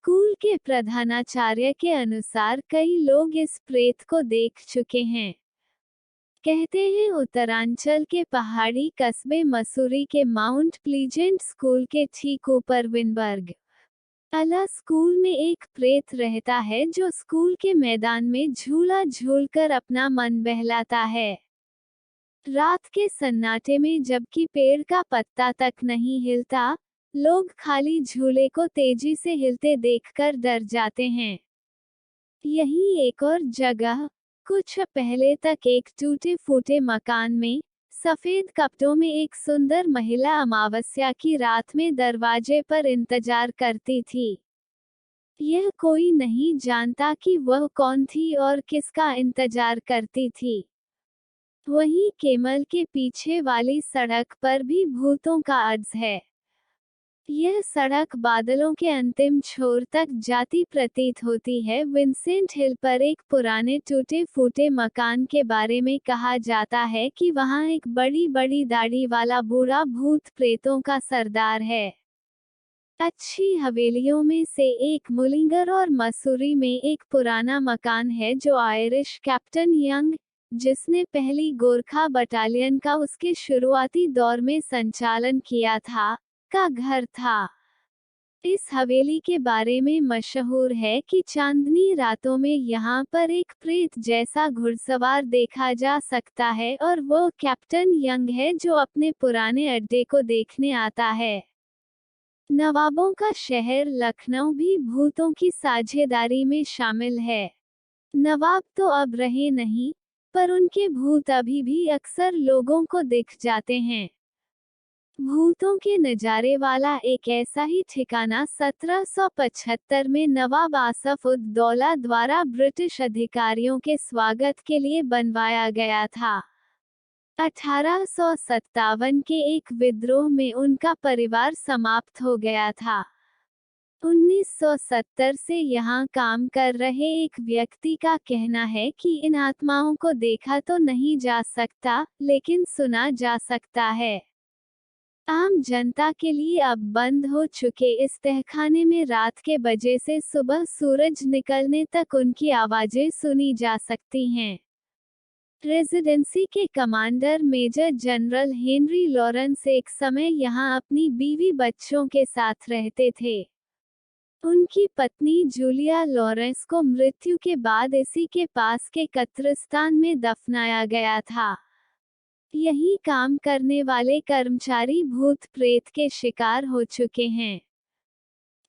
School के प्रधानाचार्य के अनुसार कई लोग इस प्रेत को देख चुके हैं। कहते हैं उत्तरांचल के पहाड़ी कस्बे मसूरी के माउंट प्लीजेंट स्कूल के ठीक ऊपर विनबर्ग अला स्कूल में एक प्रेत रहता है जो स्कूल के मैदान में झूला झूलकर अपना मन बहलाता है। रात के सन्नाटे में जबकि पेड़ का पत्ता तक नहीं हिलता, लोग खाली झूले को तेजी से हिलते देखकर डर जाते हैं। यही एक और जगह, कुछ पहले तक एक टूटे फूटे मकान में सफेद कपड़ों में एक सुंदर महिला अमावस्या की रात में दरवाजे पर इंतजार करती थी। यह कोई नहीं जानता कि वह कौन थी और किसका इंतजार करती थी। वहीं केमल के पीछे वाली सड़क पर भी भूतों का अड्स है। यह सड़क बादलों के अंतिम छोर तक जाती प्रतीत होती है। विंसेंट हिल पर एक पुराने टूटे फूटे मकान के बारे में कहा जाता है कि वहां एक बड़ी बड़ी दाढ़ी वाला बूढ़ा भूत प्रेतों का सरदार है। अच्छी हवेलियों में से एक मुलिंगर और मसूरी में एक पुराना मकान है जो आयरिश कैप्टन यंग, जिसने पहली गोरखा बटालियन का उसके शुरुआती दौर में संचालन किया था, का घर था। इस हवेली के बारे में मशहूर है कि चांदनी रातों में यहाँ पर एक प्रेत जैसा घुड़सवार देखा जा सकता है और वो कैप्टन यंग है जो अपने पुराने अड्डे को देखने आता है। नवाबों का शहर लखनऊ भी भूतों की साझेदारी में शामिल है। नवाब तो अब रहे नहीं, पर उनके भूत अभी भी अक्सर लोगों को दिख जाते हैं। भूतों के नजारे वाला एक ऐसा ही ठिकाना 1775 में नवाब आसफ उद दौला द्वारा ब्रिटिश अधिकारियों के स्वागत के लिए बनवाया गया था। 1857 के एक विद्रोह में उनका परिवार समाप्त हो गया था। 1970 से यहाँ काम कर रहे एक व्यक्ति का कहना है कि इन आत्माओं को देखा तो नहीं जा सकता, लेकिन सुना जा सकता है। आम जनता के लिए अब बंद हो चुके इस तहखाने में रात के बजे से सुबह सूरज निकलने तक उनकी आवाजें सुनी जा सकती हैं। रेजिडेंसी के commander major general Henry Lawrence एक समय यहाँ अपनी बीवी बच्चों के साथ रहते थे। उनकी पत्नी जूलिया लॉरेंस को मृत्यु के बाद इसी के पास के कब्रिस्तान में दफनाया गया था। यही काम करने वाले कर्मचारी भूत प्रेत के शिकार हो चुके हैं।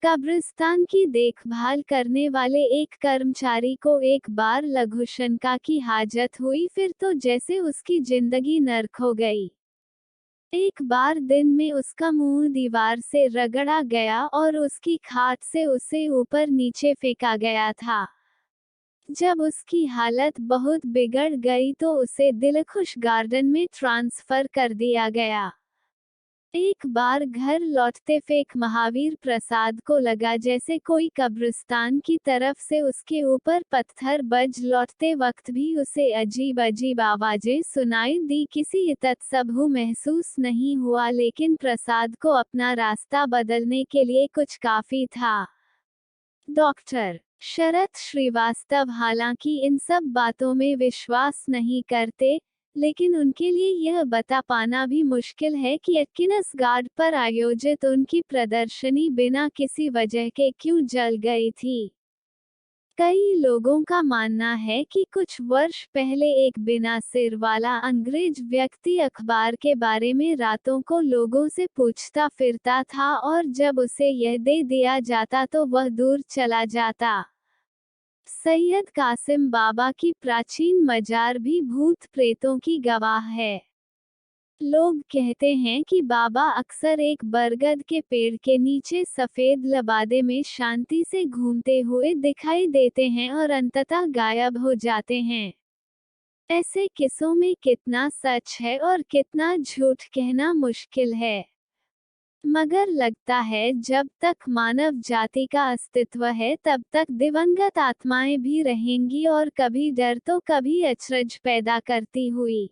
कब्रिस्तान की देखभाल करने वाले एक कर्मचारी को एक बार लघुशंका की हाजत हुई, फिर तो जैसे उसकी जिंदगी नर्क हो गई। एक बार दिन में उसका मुंह दीवार से रगड़ा गया और उसकी खाट से उसे ऊपर नीचे फेंका गया था। जब उसकी हालत बहुत बिगड़ गई तो उसे दिलखुश गार्डन में ट्रांसफर कर दिया गया। एक बार घर लौटते फेंक महावीर प्रसाद को लगा जैसे कोई कब्रिस्तान की तरफ से उसके ऊपर पत्थर बज लौटते वक्त भी उसे अजीब अजीब आवाजें सुनाई दी। किसी तत्सबहु महसूस नहीं हुआ, लेकिन प्रसाद को अपना रास्ता बदलने के लिए कुछ काफी था। डॉक्टर शरत श्रीवास्तव हालांकि इन सब बातों में विश्वास नहीं करते, लेकिन उनके लिए यह बता पाना भी मुश्किल है कि एटकिनस गार्ड पर आयोजित उनकी प्रदर्शनी बिना किसी वजह के क्यों जल गई थी। कई लोगों का मानना है कि कुछ वर्ष पहले एक बिना सिर वाला अंग्रेज व्यक्ति अखबार के बारे में रातों को लोगों से पूछता फिरता था और जब उसे यह दे दिया जाता तो वह दूर चला जाता। सैयद कासिम बाबा की प्राचीन मजार भी भूत प्रेतों की गवाह है। लोग कहते हैं कि बाबा अक्सर एक बरगद के पेड़ के नीचे सफेद लबादे में शांति से घूमते हुए दिखाई देते हैं और अंततः गायब हो जाते हैं। ऐसे किस्सों में कितना सच है और कितना झूठ कहना मुश्किल है, मगर लगता है जब तक मानव जाति का अस्तित्व है तब तक दिवंगत आत्माएं भी रहेंगी और कभी डर तो कभी अचरज पैदा करती हुई।